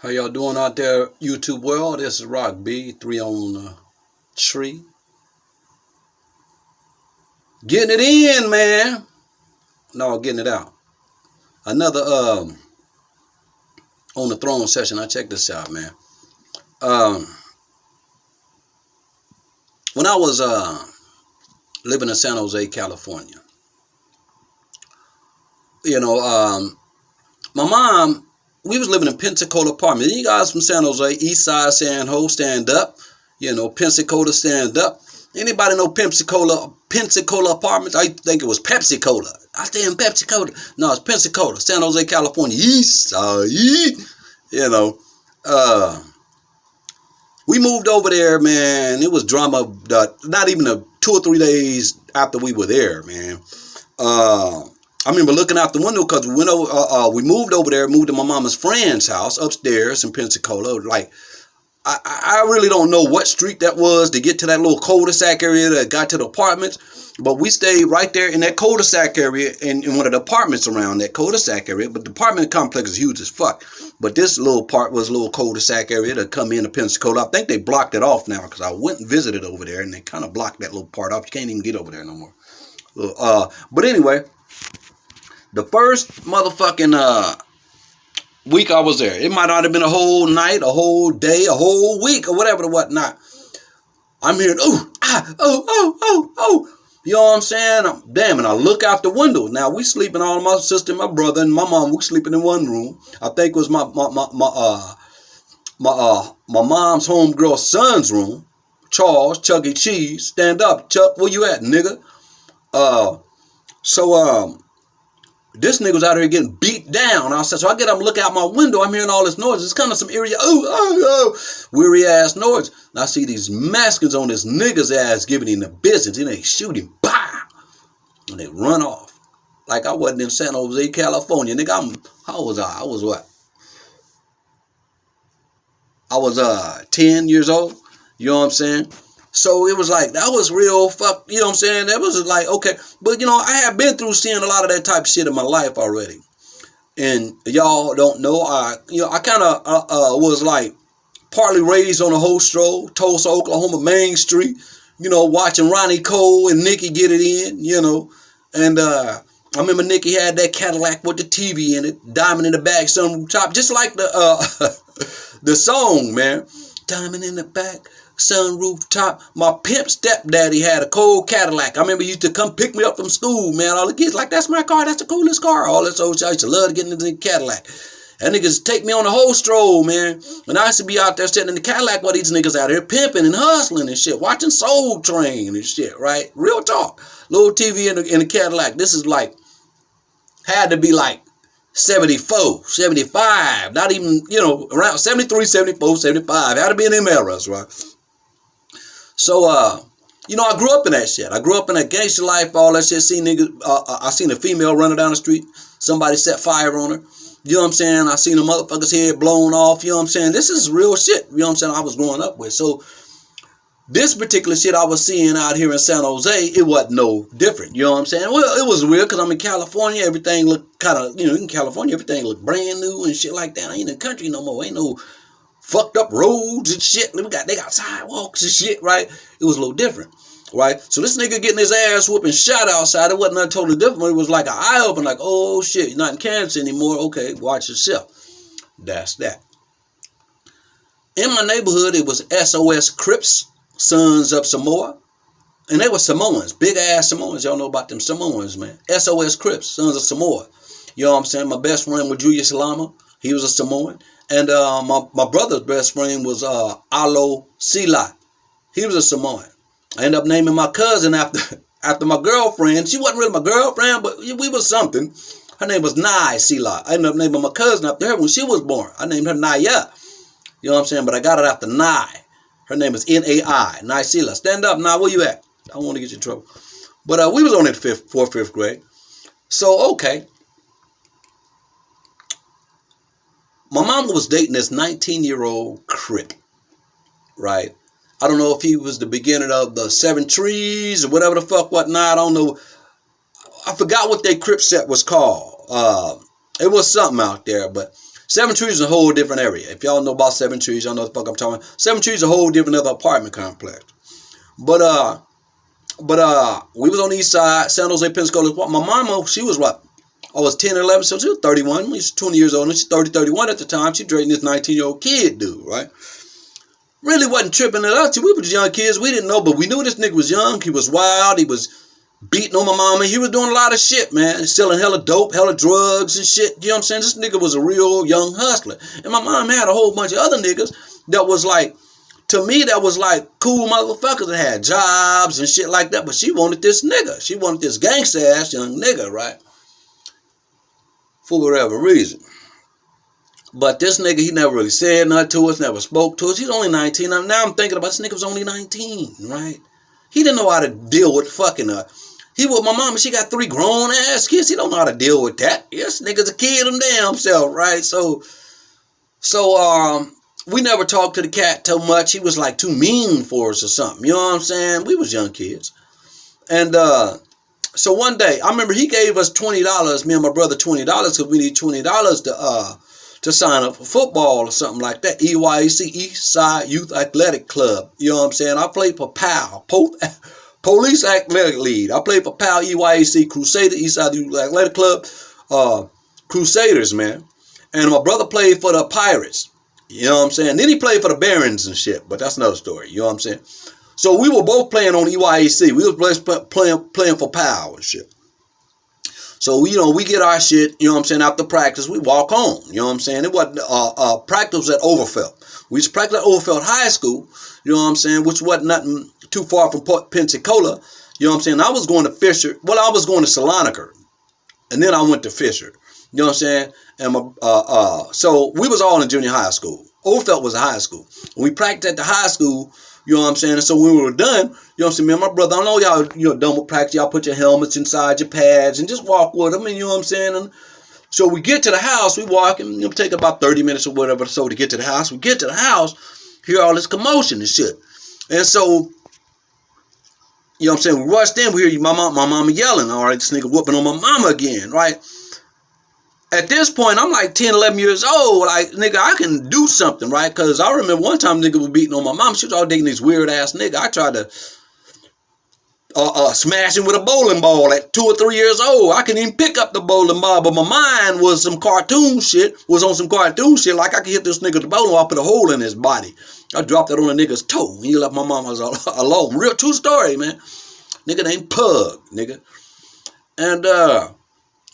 How y'all doing out there, YouTube world? This is Rock B, 3 on the tree. Getting it in, man. No, getting it out. Another on the throne session. I check this out, man. When I was living in San Jose, California, my mom, we was living in Pensacola apartment. You guys from San Jose, East Side, San Jose, stand up. Pensacola, stand up. Anybody know Pensacola apartments? I think it was Pepsi Cola. I stay in Pepsi Cola. No, it's Pensacola, San Jose, California, East Side. We moved over there, man. It was drama. Not even 2 or 3 days after we were there, man. I remember looking out the window because we moved over there, moved to my mama's friend's house upstairs in Pensacola. Like, I really don't know what street that was to get to that little cul-de-sac area that got to the apartments. But we stayed right there in that cul-de-sac area in one of the apartments around that cul-de-sac area. But the apartment complex is huge as fuck. But this little part was a little cul-de-sac area to come into Pensacola. I think they blocked it off now because I went and visited over there and they kind of blocked that little part off. You can't even get over there no more. But anyway, the first motherfucking week I was there, it might not have been a whole night, a whole day, a whole week, or whatever the whatnot. I'm hearing, oh. You know what I'm saying? Damn, and I look out the window. Now we sleeping, all my sister, my brother, and my mom. We sleeping in one room. I think it was my mom's homegirl son's room. Charles, Chuck E. Cheese. Stand up, Chuck. Where you at, nigga? This nigga was out here getting beat down. So I get up and look out my window. I'm hearing all this noise. It's kind of some eerie, weary ass noise. And I see these maskers on this nigga's ass giving him the business. And they shoot him. Bah! And they run off. Like I wasn't in San Jose, California. Nigga, how was I? I was what? I was 10 years old. You know what I'm saying? So it was like, that was real fuck, you know what I'm saying? That was like, okay. But, I have been through seeing a lot of that type of shit in my life already. And y'all don't know, I kind of was like partly raised on a host road, Tulsa, Oklahoma, Main Street, watching Ronnie Cole and Nikki get it in, And I remember Nikki had that Cadillac with the TV in it, diamond in the back, sunroof top, just like the the song, man. Diamond in the back. Sunroof top. My pimp stepdaddy had a cold Cadillac. I remember he used to come pick me up from school, man. All the kids like, that's my car. That's the coolest car. All this old shit. I used to love to get into the Cadillac. And niggas take me on the whole stroll, man. And I used to be out there sitting in the Cadillac while these niggas out here pimping and hustling and shit, watching Soul Train and shit, right? Real talk. Little TV in the Cadillac. This is like, had to be like 74, 75, not even, around 73, 74, 75. Had to be in them eras, right? So, I grew up in that shit. I grew up in that gangster life, all that shit. I seen a female running down the street. Somebody set fire on her. You know what I'm saying? I seen a motherfucker's head blown off. You know what I'm saying? This is real shit. You know what I'm saying? I was growing up with. So, this particular shit I was seeing out here in San Jose, it wasn't no different. You know what I'm saying? Well, it was weird because I'm in California. Everything looked kind of, in California, everything looked brand new and shit like that. I ain't in the country no more. Ain't no fucked up roads and shit. They got sidewalks and shit, right? It was a little different, right? So this nigga getting his ass whooping shot outside, it wasn't nothing totally different. It was like an eye open, like, oh shit, you're not in Kansas anymore. Okay, watch yourself. That's that. In my neighborhood, it was SOS Crips, Sons of Samoa. And they were Samoans, big ass Samoans. Y'all know about them Samoans, man. SOS Crips, Sons of Samoa. You know what I'm saying? My best friend was Julius Lama. He was a Samoan. And my brother's best friend was Alo Sila. He was a Samoan. I ended up naming my cousin after my girlfriend. She wasn't really my girlfriend, but we was something. Her name was Nai Sila. I ended up naming my cousin after her when she was born. I named her Naya. You know what I'm saying? But I got it after Nai. Her name is Nai. Nai Sila. Stand up, Nai. Where you at? I don't want to get you in trouble. But we was on in fourth, fifth grade. So, okay. My mama was dating this 19-year-old Crip, right? I don't know if he was the beginning of the 7 Trees or whatever the fuck, whatnot. I don't know. I forgot what their Crip set was called. It was something out there, but Seven Trees is a whole different area. If y'all know about Seven Trees, y'all know what the fuck I'm talking about. Seven Trees is a whole different other apartment complex. But we was on the east side, San Jose, Pensacola. My mama, she was what? I was 10 or 11, so she was 31. She's 20 years old, and she's 30, 31 at the time. She dating this 19-year-old kid dude, right? Really wasn't tripping at us. We were just young kids. We didn't know, but we knew this nigga was young. He was wild. He was beating on my mama. He was doing a lot of shit, man. Selling hella dope, hella drugs and shit. You know what I'm saying? This nigga was a real young hustler. And my mom had a whole bunch of other niggas that was like, to me, that was like cool motherfuckers that had jobs and shit like that. But she wanted this nigga. She wanted this gangsta ass young nigga, right? For whatever reason. But this nigga, he never really said nothing to us, never spoke to us. He's only 19. Now I'm thinking about this nigga was only 19, right? He didn't know how to deal with fucking her. He with my mama, she got 3 grown ass kids. He don't know how to deal with that. This nigga's a kid him damn self, right? So we never talked to the cat too much. He was like too mean for us or something. You know what I'm saying? We was young kids. And so one day, I remember he gave us $20, me and my brother $20, because we need $20 to sign up for football or something like that. EYAC, East Side Youth Athletic Club. You know what I'm saying? I played for PAL, Police Athletic League. I played for PAL, EYAC, Crusader, East Side Youth Athletic Club, Crusaders, man. And my brother played for the Pirates. You know what I'm saying? Then he played for the Barons and shit, but that's another story. You know what I'm saying? So we were both playing on EYAC. We was playing for PAL and shit. So, you know, we get our shit, you know what I'm saying, after practice, we walk home, you know what I'm saying? It wasn't, practice was at Overfelt. We used to practice at Overfelt High School, you know what I'm saying, which wasn't nothing too far from Pensacola, you know what I'm saying? I was going to Fisher, I was going to Salonica, and then I went to Fisher, you know what I'm saying? And so we was all in junior high school. Overfelt was a high school. When we practiced at the high school, you know what I'm saying? And so when we were done, you know what I'm saying, me and my brother, I know y'all, you know, done with practice, y'all put your helmets inside your pads and just walk with them, and you know what I'm saying? And so we get to the house, we walk, and it'll take about 30 minutes or whatever so to get to the house. We get to the house, hear all this commotion and shit. And so, you know what I'm saying, we rushed in, we hear my mama yelling, all right, this nigga whooping on my mama again, right? At this point, I'm like 10, 11 years old. Like, nigga, I can do something, right? Because I remember one time nigga was beating on my mom. She was all digging this weird-ass nigga. I tried to smash him with a bowling ball at 2 or 3 years old. I couldn't even pick up the bowling ball, but my mind was on some cartoon shit. Like, I could hit this nigga with the bowling ball, I put a hole in his body. I dropped it on a nigga's toe. He left my mama alone. Real true story, man. Nigga named Pug, nigga. And,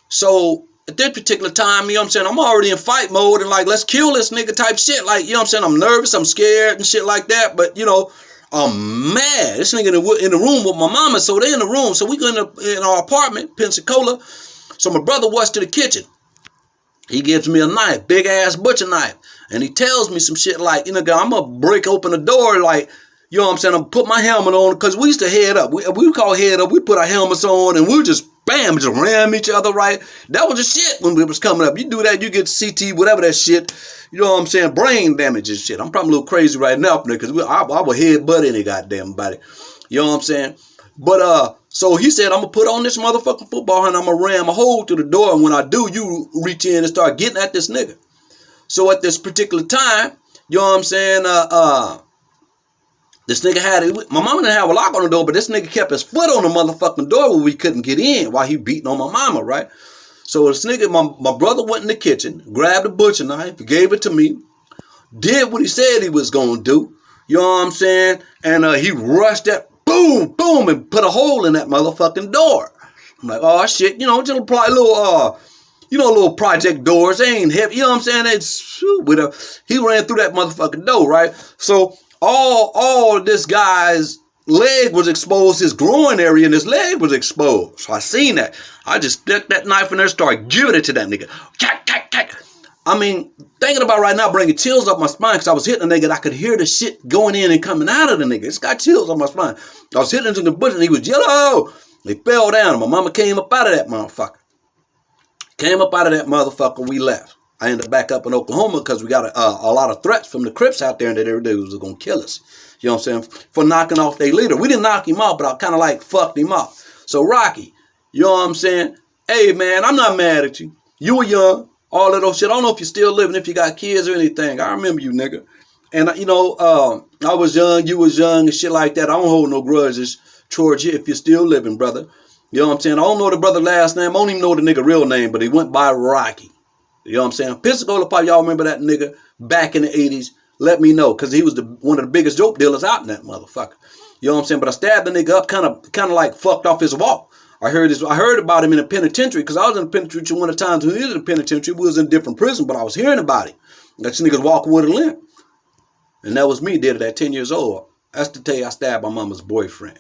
so... at this particular time, you know what I'm saying, I'm already in fight mode and like, let's kill this nigga type shit. Like, you know what I'm saying, I'm nervous, I'm scared and shit like that. But, you know, I'm mad. This nigga in the room with my mama, so they in the room. So we go in our apartment, Pensacola. So my brother walks to the kitchen. He gives me a knife, big ass butcher knife. And he tells me some shit like, you know, I'm going to break open the door like, you know what I'm saying, I'm put my helmet on because we used to head up. We call head up. We put our helmets on and we just, bam, just ram each other, right? That was the shit when we was coming up. You do that, you get CT, whatever that shit, you know what I'm saying, brain damage and shit. I'm probably a little crazy right now because I would headbutt any goddamn body. You know what I'm saying? But, so he said, I'm going to put on this motherfucking football and I'm going to ram a hole through the door. And when I do, you reach in and start getting at this nigga. So at this particular time, you know what I'm saying, this nigga had it. My mama didn't have a lock on the door, but this nigga kept his foot on the motherfucking door where we couldn't get in while he beating on my mama, right? So this nigga, my brother went in the kitchen, grabbed a butcher knife, gave it to me, did what he said he was going to do, you know what I'm saying? And he rushed that, boom, boom, and put a hole in that motherfucking door. I'm like, oh shit, you know, just apply a little, little project doors, they ain't heavy, you know what I'm saying? He ran through that motherfucking door, right? So, all this guy's leg was exposed, his groin area and his leg was exposed. So I seen that. I just stuck that knife in there and started giving it to that nigga. I mean, thinking about right now, bringing chills up my spine because I was hitting the nigga and I could hear the shit going in and coming out of the nigga. It's got chills on my spine. I was hitting into the bush and he was yellow. He fell down and my mama came up out of that motherfucker. We left. I ended up back up in Oklahoma because we got a lot of threats from the Crips out there and that every day was going to kill us. You know what I'm saying? For knocking off their leader. We didn't knock him out, but I kind of like fucked him up. So Rocky, you know what I'm saying? Hey man, I'm not mad at you. You were young. All of those shit. I don't know if you're still living, if you got kids or anything. I remember you, nigga. And, I was young, you was young, and shit like that. I don't hold no grudges towards you if you're still living, brother. You know what I'm saying? I don't know the brother's last name. I don't even know the nigga real name, but he went by Rocky. You know what I'm saying? Pensacola Pop, y'all remember that nigga back in the 80s? Let me know, because he was one of the biggest dope dealers out in that motherfucker. You know what I'm saying? But I stabbed the nigga up, kind of like fucked off his walk. I heard about him in the penitentiary, because I was in the penitentiary one of the times when he was in the penitentiary. We was in a different prison, but I was hearing about him. That niggas walking with a limp. And that was me, did it at 10 years old. That's the day I stabbed my mama's boyfriend.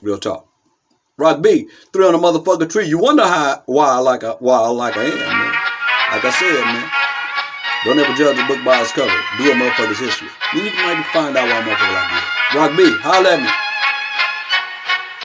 Real talk. Rock B, 3 on a motherfucking tree. You wonder why I am, man. Like I said, man. Don't ever judge a book by its cover. Do a motherfucker's history. Then you might find out why a motherfucker like that. Rock B, holla at me.